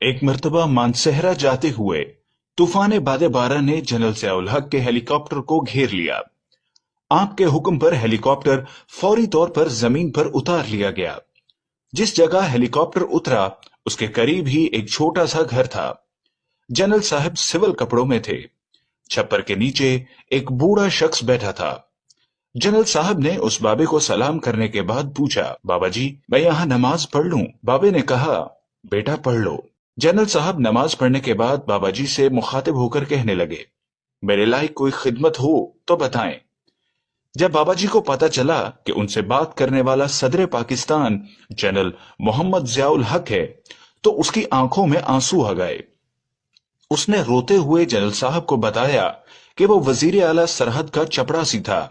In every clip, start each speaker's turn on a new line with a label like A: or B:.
A: एक मर्तबा मानसहरा जाते हुए तूफान बादे बारह ने जनरल ज़ियाउल हक के हेलीकॉप्टर को घेर लिया। आपके हुक्म पर हेलीकॉप्टर फौरी तौर पर जमीन पर उतार लिया गया। जिस जगह हेलीकॉप्टर उतरा उसके करीब ही एक छोटा सा घर था। जनरल साहब सिविल कपड़ों में थे। छप्पर के नीचे एक बूढ़ा शख्स बैठा था। जनरल साहब ने उस बाबे को सलाम करने के बाद पूछा, बाबा जी, मैं यहाँ नमाज पढ़ लूं? बाबे ने कहा, बेटा पढ़ लो। जनरल साहब नमाज पढ़ने के बाद बाबा जी से मुखातिब होकर कहने लगे, मेरे लायक कोई खिदमत हो तो बताएं। जब बाबा जी को पता चला कि उनसे बात करने वाला सदर पाकिस्तान जनरल मोहम्मद ज़ियाउल हक है, तो उसकी आंखों में आंसू आ गए। उसने रोते हुए जनरल साहब को बताया कि वो वजीर आला सरहद का चपरासी था,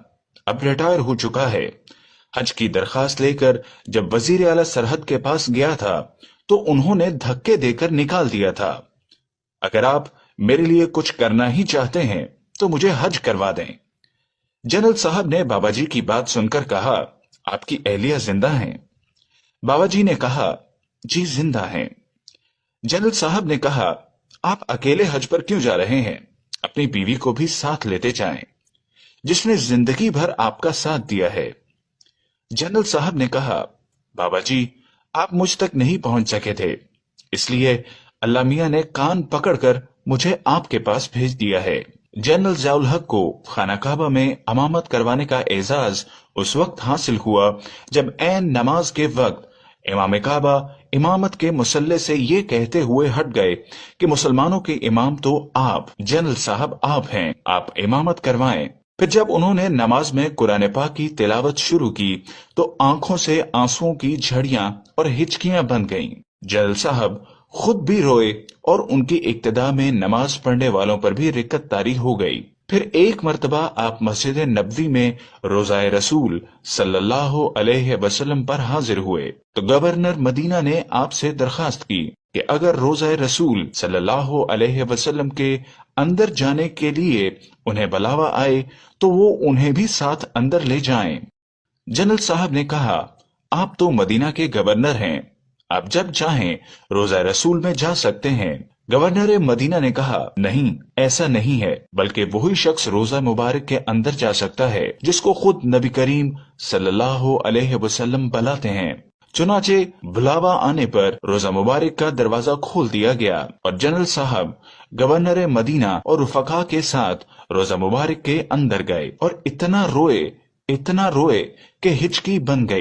A: अब रिटायर हो चुका है। हज की दरखास्त लेकर जब वजीर आला सरहद के पास गया था तो उन्होंने धक्के देकर निकाल दिया था। अगर आप मेरे लिए कुछ करना ही चाहते हैं तो मुझे हज करवा दें। जनरल साहब ने बाबा जी की बात सुनकर कहा, आपकी अहलिया जिंदा हैं? बाबा जी ने कहा, जी जिंदा हैं। जनरल साहब ने कहा, आप अकेले हज पर क्यों जा रहे हैं? अपनी बीवी को भी साथ लेते जाएं, जिसने जिंदगी भर आपका साथ दिया है। जनरल साहब ने कहा, बाबा जी, आप मुझ तक नहीं पहुंच सके थे, इसलिए अल्लाह मियां ने कान पकड़कर मुझे आपके पास भेज दिया है। जनरल ज़ियाउल हक को खाना काबा में इमामत करवाने का एजाज उस वक्त हासिल हुआ जब ऐन नमाज के वक्त इमाम काबा इमामत के मुसल्ले से ये कहते हुए हट गए कि मुसलमानों के इमाम तो आप जनरल साहब आप हैं, आप इमामत करवाएं। फिर जब उन्होंने नमाज में कुरान पाक की तिलावत शुरू की तो आंखों से आंसुओं की झड़ियां और हिचकियां बन गईं। जनरल साहब खुद भी रोए और उनकी इक्तदा में नमाज पढ़ने वालों पर भी रिक्कत तारी हो गई। फिर एक मर्तबा आप मस्जिद नबवी में रोज़ाए रसूल सल्लल्लाहु अलैहि वसल्लम पर हाजिर हुए तो गवर्नर मदीना ने आपसे दरखास्त की कि अगर रोज़ाए रसूल सल्लल्लाहु अलैहि वसल्लम के अंदर जाने के लिए उन्हें बुलावा आए तो वो उन्हें भी साथ अंदर ले जाएं। जनरल साहब ने कहा, आप तो मदीना के गवर्नर हैं, आप जब चाहें रोज़ा रसूल में जा सकते हैं। गवर्नर मदीना ने कहा, नहीं, ऐसा नहीं है, बल्कि वही शख्स रोजा मुबारक के अंदर जा सकता है जिसको खुद नबी करीम सल्लल्लाहु अलैहि वसल्लम बुलाते हैं। चुनाचे बुलावा आने पर रोजा मुबारक का दरवाजा खोल दिया गया और जनरल साहब गवर्नर मदीना और रुफका के साथ रोजा मुबारक के अंदर गए और इतना रोए कि हिचकी बन गई।